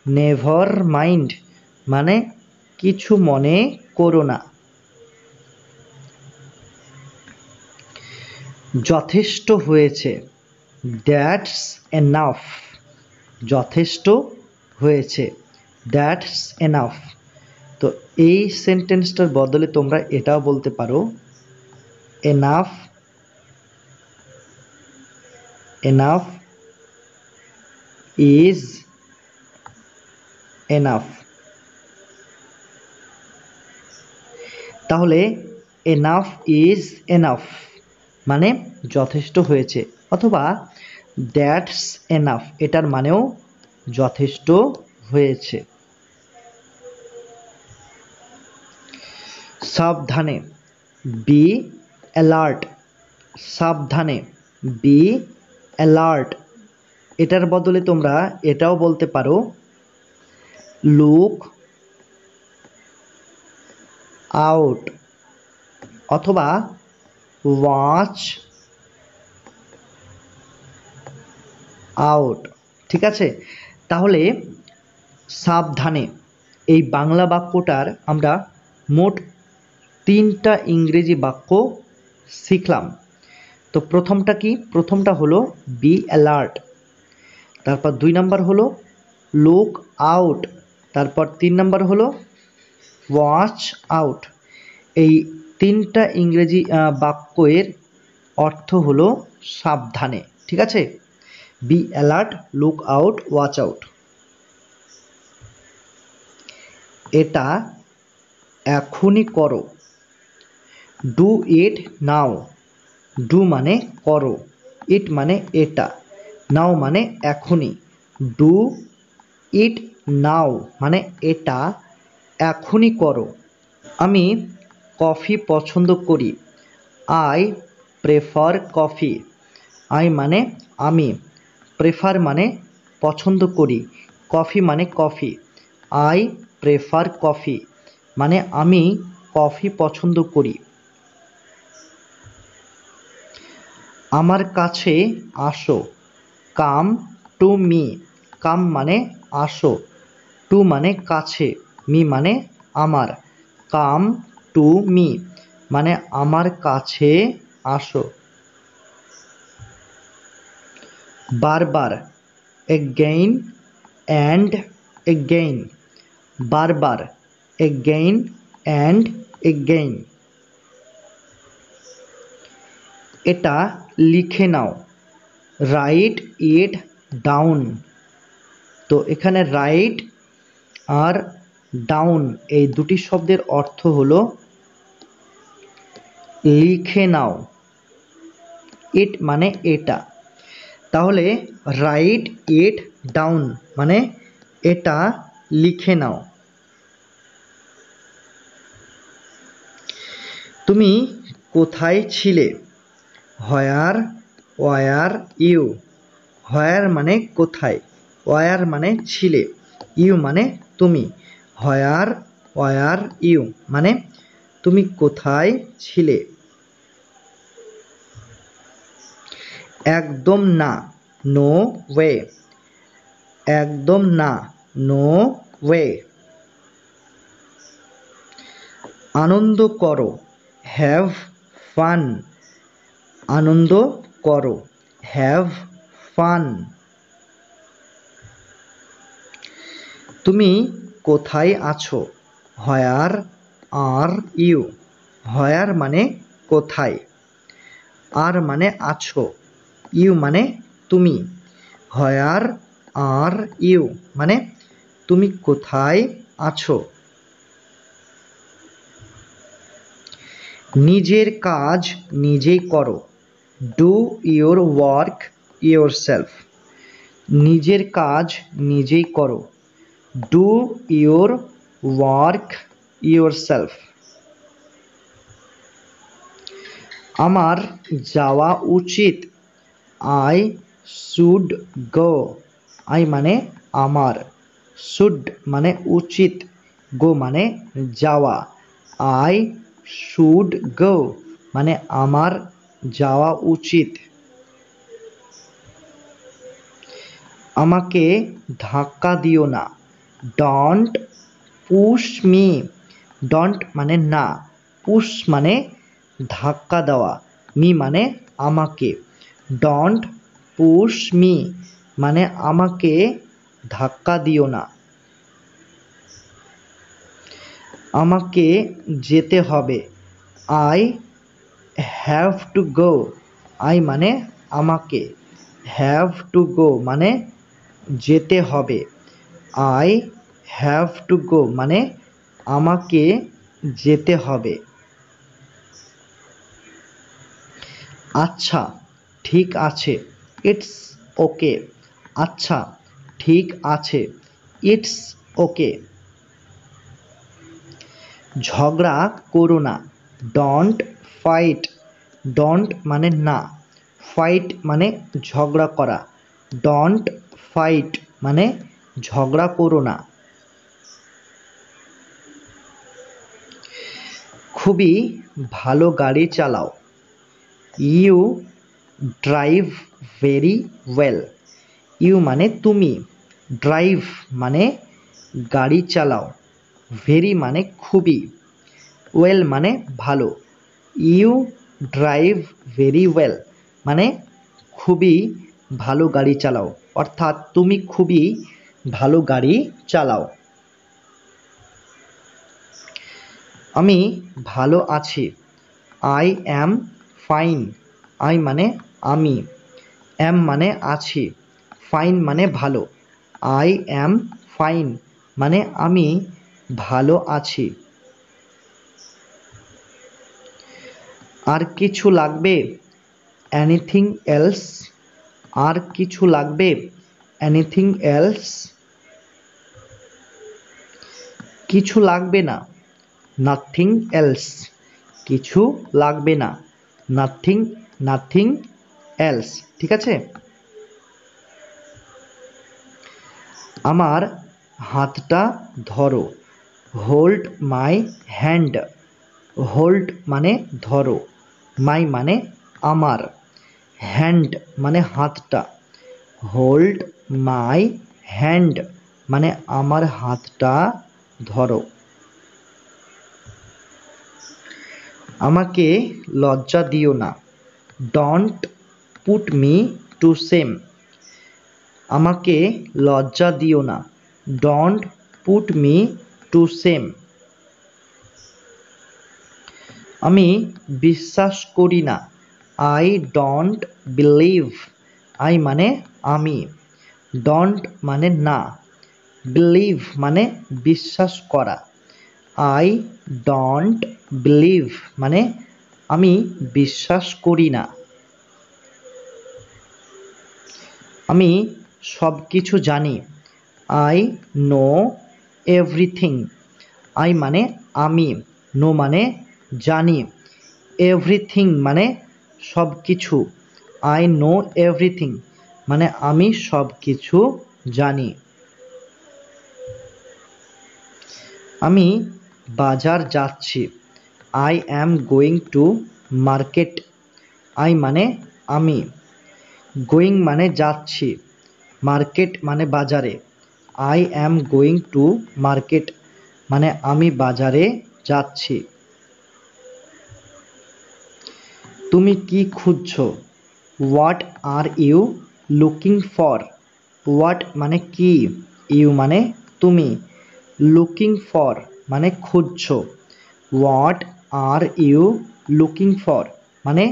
নেভার মাইন্ড মানে কিছু মনে করো না। যথেষ্ট হয়েছে, দ্যাটস এনাফ। যথেষ্ট হয়েছে, দ্যাটস এনাফ। তো এই সেন্টেন্সটার বদলে তোমরা এটাও বলতে পারো, এনাফ, এনাফ ইজ এনাফ। তাহলে এনাফ ইজ এনাফ মানে যথেষ্ট হয়েছে, অথবা দ্যাটস এনাফ এটার মানেও যথেষ্ট হয়েছে। সাবধানে, বি অ্যালার্ট। সাবধানে, বি অ্যালার্ট। এটার বদলে তোমরা এটাও বলতে পারো, লুক আউট, অথবা ওয়াচ আউট। ঠিক আছে, তাহলে সাবধানে এই বাংলা বাক্যটার আমরা মোট 3টা ইংরেজি বাক্য শিখলাম। তো প্রথমটা কি, প্রথমটা হলো বি অ্যালার্ট, তারপর 2 নাম্বার হলো লুক আউট, তারপর 3 নাম্বার হলো ওয়াচ আউট। এই 3টা ইংরেজি বাক্যের অর্থ হলো সাবধানে। ঠিক আছে, be alert, look out, watch out. এটা এখনই করো, ডু ইট নাও। ডু মানে করো, ইট মানে এটা, নাও মানে এখনই। ডু ইট নাও মানে এটা এখনই করো। আমি কফি পছন্দ করি, আই প্রেফার কফি। আই মানে আমি, প্রেফার মানে পছন্দ করি, কফি মানে কফি। আই প্রেফার কফি মানে আমি কফি পছন্দ করি। আমার কাছে আসো, কাম টু মি। কাম মানে আসো, টু মানে কাছে, মি মানে আমার। কাম টু মি মানে আমার কাছে আসো। বারবার, এগেইন অ্যান্ড এগেইন। বারবার, এগেইন অ্যান্ড এগেইন। এটা লিখে নাও, রাইট ইট ডাউন। তো এখানে রাইট আর ডাউন এই দুটি শব্দের অর্থ হলো লিখে নাও। ইট মানে এটা, তাহলে রাইট ইট ডাউন মানে এটা লিখে নাও। তুমি কোথায় ছিলে, হোয়ার ওয়ার ইউ। হোয়ার মানে কোথায়, ওয়ার মানে ছিলে, ইউ মানে তুমি। হোয়ার ওয়ার ইউ মানে তুমি কোথায় ছিলে। একদম না, নো ওয়ে। একদম না, নো ওয়ে। আনন্দ করো, হ্যাভ ফান। আনন্দ করো, হ্যাভ ফান। তুমি কোথায় আছো, হোয়ার আর ইউ। হোয়ার মানে কোথায়, আর মানে আছো, ইউ মানে তুমি। হোয়ার আর ইউ মানে তুমি কোথায় আছো। নিজের কাজ নিজেই করো। Do your work yourself. নিজের কাজ নিজেই করো। Do your work yourself. আমার যাওয়া উচিত। I should go. আই মানে আমার, শুড মানে উচিত, গো মানে যাওয়া। আই শুড গো মানে আমার যাওয়া উচিত। আমাকে ধাক্কা দিও না। Don't push me. ডন্ট মানে না, পুশ মানে ধাক্কা দেওয়া, মি মানে আমাকে। ডন্ট পুশ মি মানে আমাকে ধাক্কা দিও না। আমাকে যেতে হবে। I have to go. I মানে আমাকে, হ্যাভ টু গো মানে যেতে হবে। আই হ্যাভ টু গো মানে আমাকে যেতে হবে। আচ্ছা ঠিক আছে, ইটস ওকে। আচ্ছা ঠিক আছে, ইটস ওকে। ঝগড়া করো না। Don't fight. ডন্ট মানে না, ফাইট মানে ঝগড়া করা। ডন্ট ফাইট মানে ঝগড়া করো না। খুবই ভালো গাড়ি চালাও। You drive very well. You মানে তুমি, ড্রাইভ মানে গাড়ি চালাও, ভেরি মানে খুবই, ওয়েল মানে ভালো। ইউ ড্রাইভ ভেরি ওয়েল মানে খুবই ভালো গাড়ি চালাও, অর্থাৎ তুমি খুবই ভালো গাড়ি চালাও। আমি ভালো আছি। I am fine. আই মানে আমি, অ্যাম মানে আছি, ফাইন মানে ভালো। আই অ্যাম ফাইন মানে আমি ভালো আছি। আর কিছু লাগবে? Anything else. আর কিছু লাগবে? Anything else. কিছু লাগবে না। Nothing else. কিছু লাগবে না। Nothing, nothing else. ঠিক আছে। আমার হাতটা ধরো। Hold my hand. হোল্ড মানে ধরো, মাই মানে আমার, হ্যান্ড মানে হাতটা। হোল্ড মাই হ্যান্ড মানে আমার হাতটা ধরো। আমাকে লজ্জা দিও না। Don't put me to same. আমাকে লজ্জা দিও না। Don't put me to same. আমি বিশ্বাস করি না। I don't believe. আই মানে আমি, ডন্ট মানে না, বিলিভ মানে বিশ্বাস করা। আই ডন্ট বিলিভ মানে আমি বিশ্বাস করি না। আমি সব কিছু জানি। I know everything. আই মানে আমি, নো মানে জানি, এভরিথিং মানে সব কিছু। আই নো এভরিথিং মানে আমি সব কিছু জানি। আমি বাজার যাচ্ছি। I am going to market. I মানে আমি, গোয়িং মানে যাচ্ছি, মার্কেট মানে বাজারে। I am going to market মানে আমি বাজারে যাচ্ছি। তুমি কি খুঁজছো? What are you looking for. What মানে কি, ইউ মানে তুমি, লুকিং ফর মানে খুঁজছো। What are you looking for মানে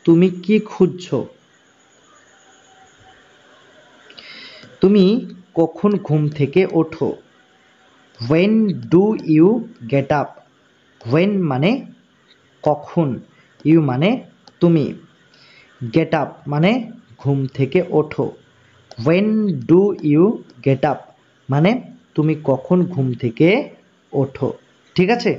তুমি কি খুঁজছো। তুমি কখন ঘুম থেকে ওঠো? When do you get up. When মানে কখন, ইউ মানে তুমি, গেট আপ মানে ঘুম থেকে ওঠো, when do you get up মানে তুমি কখন ঘুম থেকে ওঠো। ঠিক আছে।